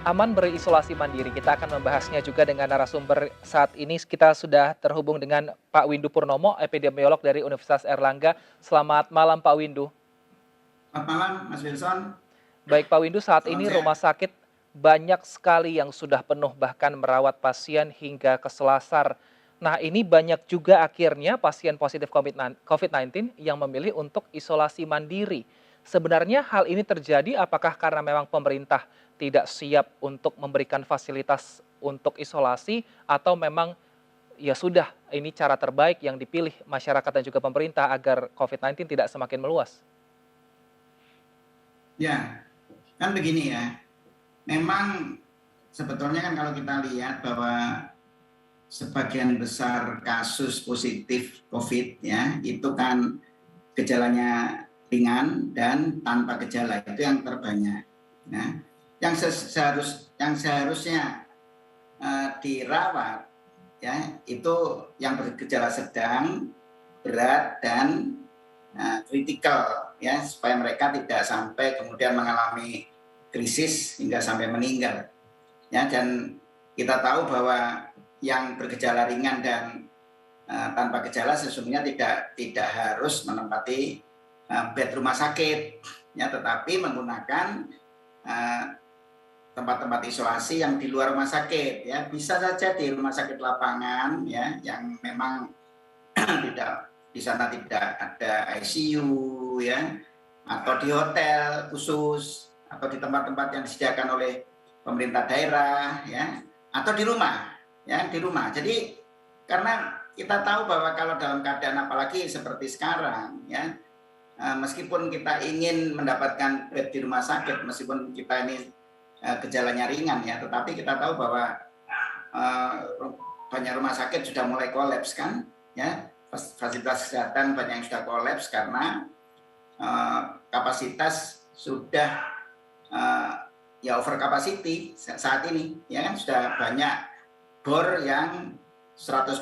aman berisolasi mandiri. Kita akan membahasnya juga dengan narasumber saat ini. Kita sudah terhubung dengan Pak Windu Purnomo, epidemiolog dari Universitas Erlangga. Selamat malam Pak Windu. Selamat malam, Mas Wilson. Baik Pak Windu, saat Salam ini sehat. rumah sakit banyak sekali yang sudah penuh, bahkan merawat pasien hingga ke Selasar. Nah, ini banyak juga akhirnya pasien positif COVID-19 yang memilih untuk isolasi mandiri. Sebenarnya hal ini terjadi apakah karena memang pemerintah tidak siap untuk memberikan fasilitas untuk isolasi, atau memang ya sudah, ini cara terbaik yang dipilih masyarakat dan juga pemerintah agar COVID-19 tidak semakin meluas? Ya, kan begini ya. Memang sebetulnya kan kalau kita lihat bahwa sebagian besar kasus positif COVID ya, itu kan gejalanya ringan dan tanpa gejala, itu yang terbanyak. Nah, yang seharusnya dirawat ya, itu yang bergejala sedang, berat dan kritikal ya, supaya mereka tidak sampai kemudian mengalami krisis hingga sampai meninggal ya. Dan kita tahu bahwa yang bergejala ringan dan tanpa gejala sesungguhnya tidak harus menempati bed rumah sakit ya, tetapi menggunakan tempat-tempat isolasi yang di luar rumah sakit ya. Bisa saja di rumah sakit lapangan ya, yang memang tidak, di sana tidak ada ICU ya, atau di hotel khusus, atau di tempat-tempat yang disediakan oleh pemerintah daerah ya, atau di rumah ya, di rumah. Jadi karena kita tahu bahwa kalau dalam keadaan apalagi seperti sekarang ya, meskipun kita ingin mendapatkan bed di rumah sakit, meskipun kita ini gejalanya ringan ya, tetapi kita tahu bahwa banyak rumah sakit sudah mulai kolaps kan ya, fasilitas kesehatan banyak yang sudah kolaps karena kapasitas sudah ya over capacity saat ini ya kan, sudah banyak bor yang 100%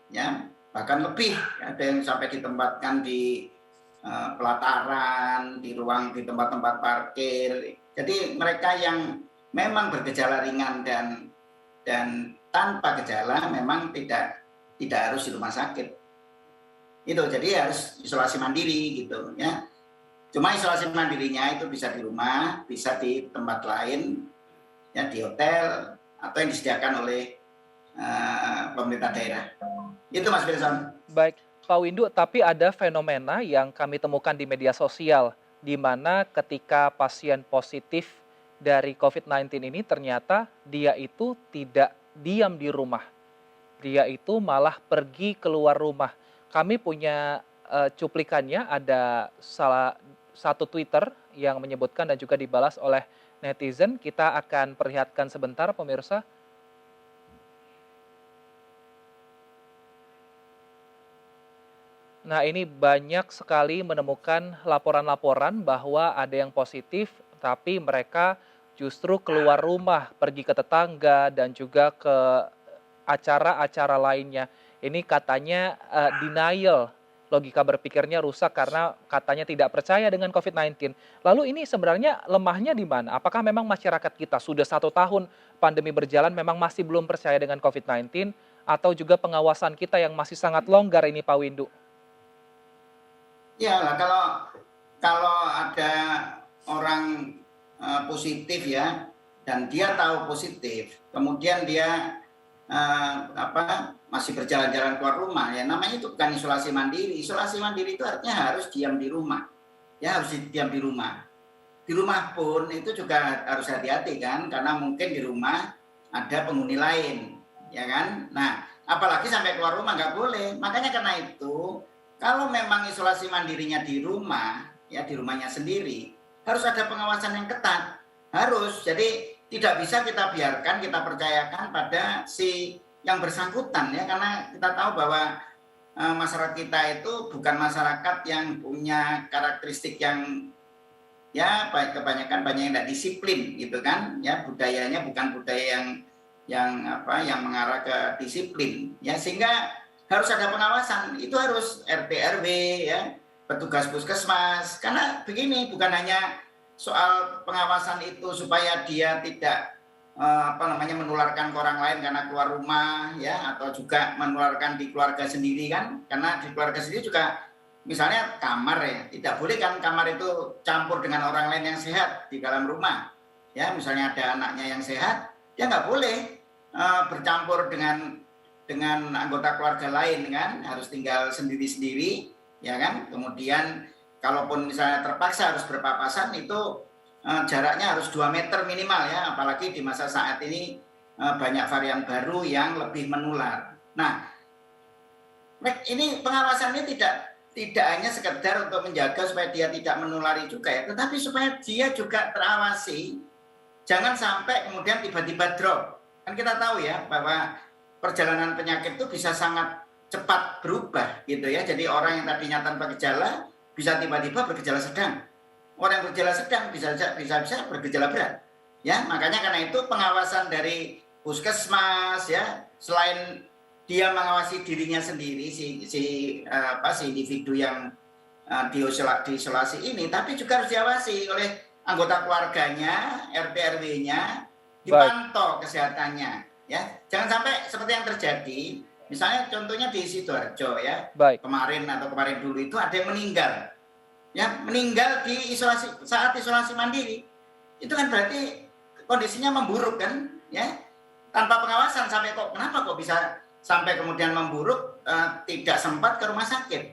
ya, bahkan lebih, ada yang sampai ditempatkan di pelataran, di tempat-tempat parkir. Jadi mereka yang memang bergejala ringan dan tanpa gejala memang tidak harus di rumah sakit. Itu jadi harus isolasi mandiri gitu ya. Cuma isolasi mandirinya itu bisa di rumah, bisa di tempat lain ya, di hotel atau yang disediakan oleh pemerintah daerah. Itu Mas Wilson. Baik, Pak Windu, tapi ada fenomena yang kami temukan di media sosial, di mana ketika pasien positif dari COVID-19 ini ternyata dia itu tidak diam di rumah. Dia itu malah pergi keluar rumah. Kami punya cuplikannya, ada salah satu Twitter yang menyebutkan dan juga dibalas oleh netizen. Kita akan perlihatkan sebentar pemirsa. Nah, ini banyak sekali menemukan laporan-laporan bahwa ada yang positif, tapi mereka justru keluar rumah, pergi ke tetangga, dan juga ke acara-acara lainnya. Ini katanya denial, logika berpikirnya rusak karena katanya tidak percaya dengan COVID-19. Lalu ini sebenarnya lemahnya di mana? Apakah memang masyarakat kita sudah 1 tahun pandemi berjalan memang masih belum percaya dengan COVID-19, atau juga pengawasan kita yang masih sangat longgar ini Pak Windu? Ya, kalau ada orang positif ya, dan dia tahu positif, kemudian dia masih berjalan-jalan keluar rumah, ya namanya itu bukan isolasi mandiri. Isolasi mandiri itu artinya harus diam di rumah, ya harus diam di rumah. Di rumah pun itu juga harus hati-hati kan, karena mungkin di rumah ada penghuni lain, ya kan. Nah, apalagi sampai keluar rumah nggak boleh. Makanya karena itu, kalau memang isolasi mandirinya di rumah, ya di rumahnya sendiri, harus ada pengawasan yang ketat. Harus. Jadi tidak bisa kita biarkan, kita percayakan pada si yang bersangkutan ya, karena kita tahu bahwa masyarakat kita itu bukan masyarakat yang punya karakteristik yang ya kebanyakan banyak yang tidak disiplin gitu kan ya, budayanya bukan budaya yang mengarah ke disiplin ya, sehingga harus ada pengawasan. Itu harus RT RW ya, petugas puskesmas, karena begini, bukan hanya soal pengawasan itu supaya dia tidak menularkan ke orang lain karena keluar rumah ya, atau juga menularkan di keluarga sendiri kan, karena di keluarga sendiri juga misalnya kamar ya, tidak boleh kan kamar itu campur dengan orang lain yang sehat di dalam rumah ya, misalnya ada anaknya yang sehat, dia nggak boleh bercampur dengan anggota keluarga lain kan, harus tinggal sendiri-sendiri ya kan. Kemudian kalaupun misalnya terpaksa harus berpapasan, itu jaraknya harus 2 meter minimal ya, apalagi di masa saat ini banyak varian baru yang lebih menular. Nah, ini pengawasan ini tidak hanya sekedar untuk menjaga supaya dia tidak menulari juga ya, tetapi supaya dia juga terawasi, jangan sampai kemudian tiba-tiba drop. Kan kita tahu ya bahwa perjalanan penyakit itu bisa sangat cepat berubah gitu ya. Jadi orang yang tadinya tanpa gejala bisa tiba-tiba bergejala sedang. Orang yang bergejala sedang bisa bergejala berat. Ya, makanya karena itu pengawasan dari puskesmas ya, selain dia mengawasi dirinya sendiri si individu yang diisolasi ini, tapi juga harus diawasi oleh anggota keluarganya, RT RW-nya, Baik, dipantau kesehatannya ya. Jangan sampai seperti yang terjadi, misalnya contohnya di Sidoarjo ya, baik, kemarin dulu itu ada yang meninggal. Ya, meninggal di saat isolasi mandiri. Itu kan berarti kondisinya memburuk kan, ya. Tanpa pengawasan kenapa kok bisa sampai kemudian memburuk, tidak sempat ke rumah sakit.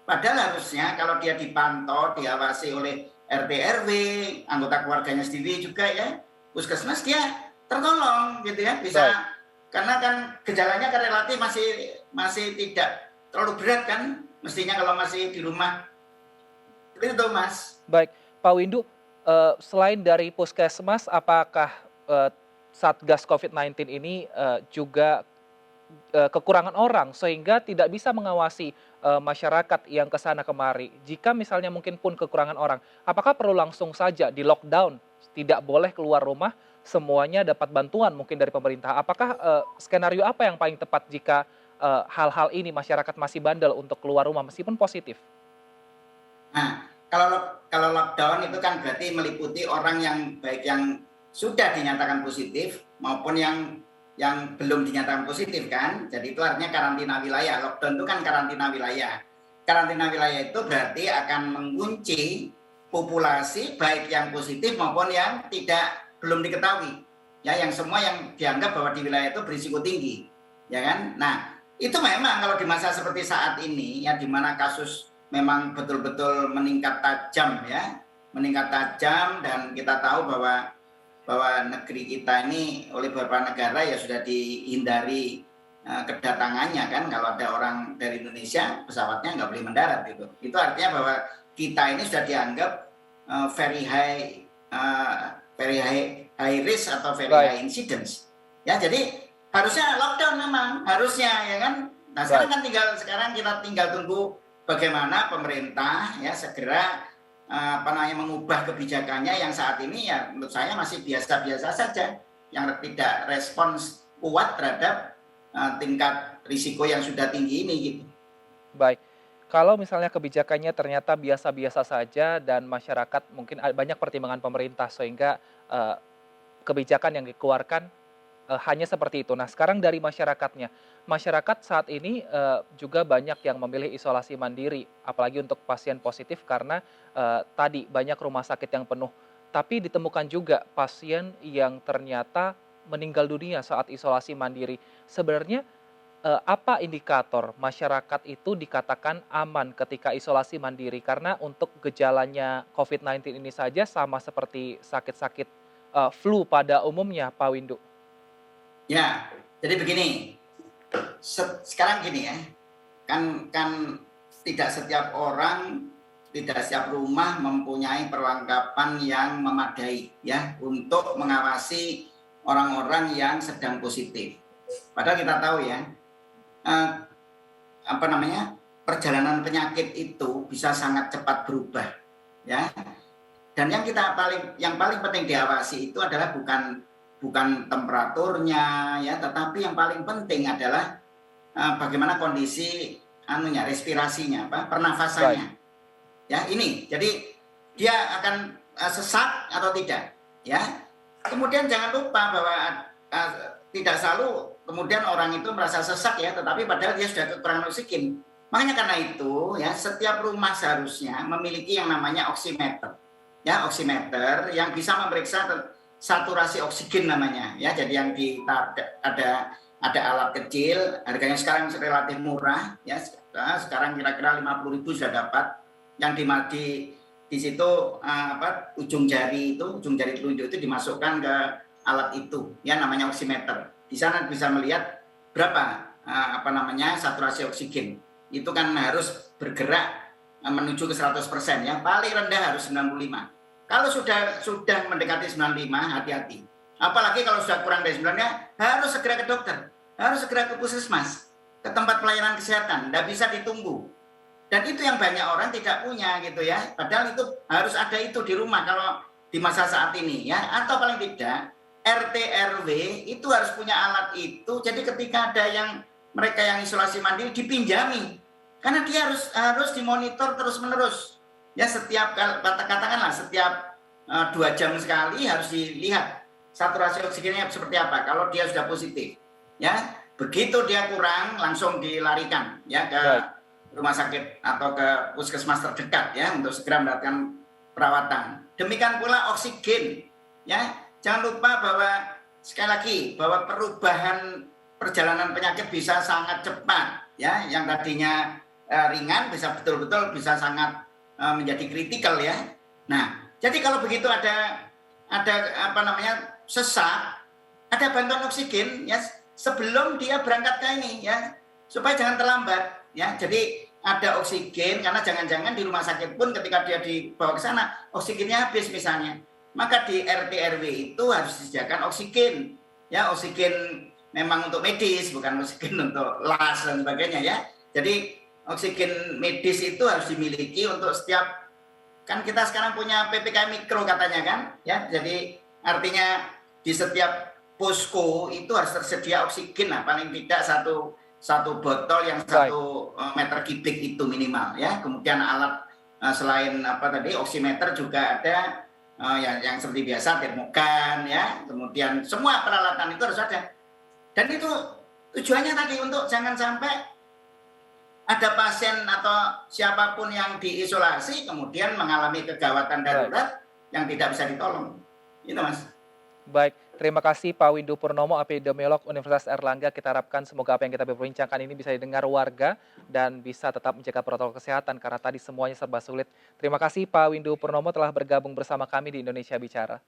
Padahal harusnya kalau dia dipantau, diawasi oleh RT RW, anggota keluarganya sendiri juga ya, puskesmas, dia tertolong gitu ya, baik. bisa, karena kan gejalanya kan relatif masih tidak terlalu berat kan, mestinya kalau masih di rumah. Itu Mas. Baik, Pak Windu, selain dari puskesmas, apakah, eee, Satgas COVID-19 ini, juga, kekurangan orang sehingga tidak bisa mengawasi, masyarakat yang ke sana kemari? Jika misalnya mungkin pun kekurangan orang, apakah perlu langsung saja di-lockdown, tidak boleh keluar rumah, semuanya dapat bantuan mungkin dari pemerintah? Apakah, skenario apa yang paling tepat jika, hal-hal ini masyarakat masih bandel untuk keluar rumah meskipun positif? Nah, kalau lockdown itu kan berarti meliputi orang yang baik yang sudah dinyatakan positif maupun yang belum dinyatakan positif kan. Jadi itu artinya karantina wilayah. Lockdown itu kan karantina wilayah. Karantina wilayah itu berarti akan mengunci populasi baik yang positif maupun yang belum diketahui. Ya, yang semua yang dianggap bahwa di wilayah itu berisiko tinggi. Ya kan? Nah, itu memang kalau di masa seperti saat ini ya, di mana kasus memang betul-betul meningkat tajam ya, meningkat tajam, dan kita tahu bahwa negeri kita ini oleh beberapa negara ya sudah dihindari kedatangannya kan. Kalau ada orang dari Indonesia, pesawatnya nggak boleh mendarat gitu. Itu artinya bahwa kita ini sudah dianggap very high risk atau very Baik, high incidence. Ya, jadi harusnya lockdown memang, harusnya ya kan. Nah, baik. sekarang kita tinggal tunggu bagaimana pemerintah ya segera mengubah kebijakannya yang saat ini ya menurut saya masih biasa-biasa saja, yang tidak respons kuat terhadap tingkat risiko yang sudah tinggi ini gitu. Baik. Kalau misalnya kebijakannya ternyata biasa-biasa saja dan masyarakat mungkin banyak pertimbangan pemerintah sehingga, eee, kebijakan yang dikeluarkan, hanya seperti itu. Nah, sekarang dari masyarakatnya. Masyarakat saat ini, juga banyak yang memilih isolasi mandiri, apalagi untuk pasien positif karena, tadi banyak rumah sakit yang penuh. Tapi ditemukan juga pasien yang ternyata meninggal dunia saat isolasi mandiri. Sebenarnya, apa indikator masyarakat itu dikatakan aman ketika isolasi mandiri? Karena untuk gejalanya COVID-19 ini saja sama seperti sakit-sakit, flu pada umumnya, Pak Windu. Ya, jadi begini, sekarang gini ya, kan tidak setiap orang, tidak setiap rumah mempunyai perlengkapan yang memadai ya untuk mengawasi orang-orang yang sedang positif. Padahal kita tahu ya, eh, perjalanan penyakit itu bisa sangat cepat berubah ya. Dan yang paling penting diawasi itu adalah bukan temperaturnya ya, tetapi yang paling penting adalah bagaimana kondisi respirasinya, Baik, pernafasannya. Ya, ini. Jadi dia akan sesak atau tidak, ya. Kemudian jangan lupa bahwa tidak selalu kemudian orang itu merasa sesak ya, tetapi padahal dia sudah kekurangan oksigen. Makanya karena itu ya setiap rumah seharusnya memiliki yang namanya oximeter. Ya, oximeter yang bisa memeriksa saturasi oksigen namanya ya. Jadi yang ada alat kecil, harganya sekarang relatif murah ya. Sekarang kira-kira 50.000 sudah dapat. Yang di situ ujung jari telunjuk itu dimasukkan ke alat itu ya, namanya oximeter. Di sana bisa melihat berapa saturasi oksigen. Itu kan harus bergerak menuju ke 100% ya. Paling rendah harus 95. Kalau sudah mendekati 95, hati-hati. Apalagi kalau sudah kurang dari 95, harus segera ke dokter, harus segera ke puskesmas, ke tempat pelayanan kesehatan, tidak bisa ditunggu. Dan itu yang banyak orang tidak punya gitu ya. Padahal itu harus ada itu di rumah kalau di masa saat ini ya. Atau paling tidak RT RW itu harus punya alat itu. Jadi ketika ada mereka yang isolasi mandiri dipinjami. Karena dia harus dimonitor terus-menerus. Ya katakanlah setiap 2 jam sekali harus dilihat saturasi oksigennya seperti apa. Kalau dia sudah positif, ya begitu dia kurang langsung dilarikan ya ke rumah sakit atau ke puskesmas terdekat ya untuk segera mendapatkan perawatan. Demikian pula oksigen, ya jangan lupa bahwa sekali lagi bahwa perubahan perjalanan penyakit bisa sangat cepat ya, yang tadinya ringan bisa betul-betul bisa sangat menjadi kritikal ya. Nah, jadi kalau begitu ada sesak, ada bantuan oksigen ya sebelum dia berangkat ke ini ya, supaya jangan terlambat ya. Jadi ada oksigen karena jangan-jangan di rumah sakit pun ketika dia dibawa ke sana oksigennya habis misalnya. Maka di RT RW itu harus disediakan oksigen. Ya, oksigen memang untuk medis, bukan oksigen untuk las dan sebagainya ya. Jadi oksigen medis itu harus dimiliki untuk setiap, kan kita sekarang punya PPKM mikro katanya kan ya, jadi artinya di setiap posko itu harus tersedia oksigen lah, paling tidak satu botol yang 1 meter kubik itu minimal ya. Kemudian alat selain oximeter juga ada yang seperti biasa termogan ya. Kemudian semua peralatan itu harus ada. Dan itu tujuannya tadi untuk jangan sampai ada pasien atau siapapun yang diisolasi kemudian mengalami kegawatan darurat yang tidak bisa ditolong. Itu Mas. Baik, terima kasih Pak Windu Purnomo, epidemiolog Universitas Airlangga. Kita harapkan semoga apa yang kita berbincangkan ini bisa didengar warga dan bisa tetap menjaga protokol kesehatan karena tadi semuanya serba sulit. Terima kasih Pak Windu Purnomo telah bergabung bersama kami di Indonesia Bicara.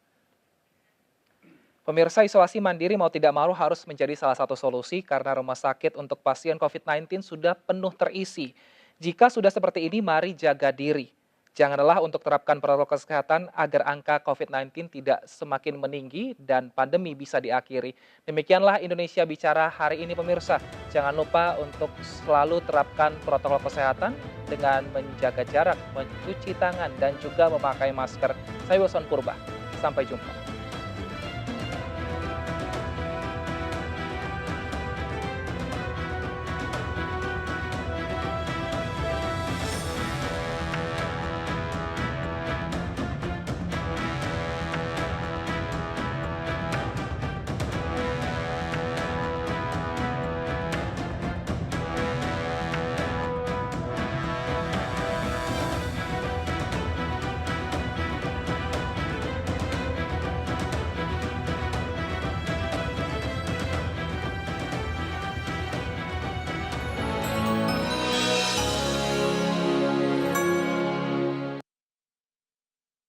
Pemirsa, isolasi mandiri mau tidak mau harus menjadi salah satu solusi karena rumah sakit untuk pasien COVID-19 sudah penuh terisi. Jika sudah seperti ini, mari jaga diri. Jangan lelah untuk terapkan protokol kesehatan agar angka COVID-19 tidak semakin meninggi dan pandemi bisa diakhiri. Demikianlah Indonesia Bicara hari ini pemirsa. Jangan lupa untuk selalu terapkan protokol kesehatan dengan menjaga jarak, mencuci tangan, dan juga memakai masker. Saya Wilson Purba. Sampai jumpa.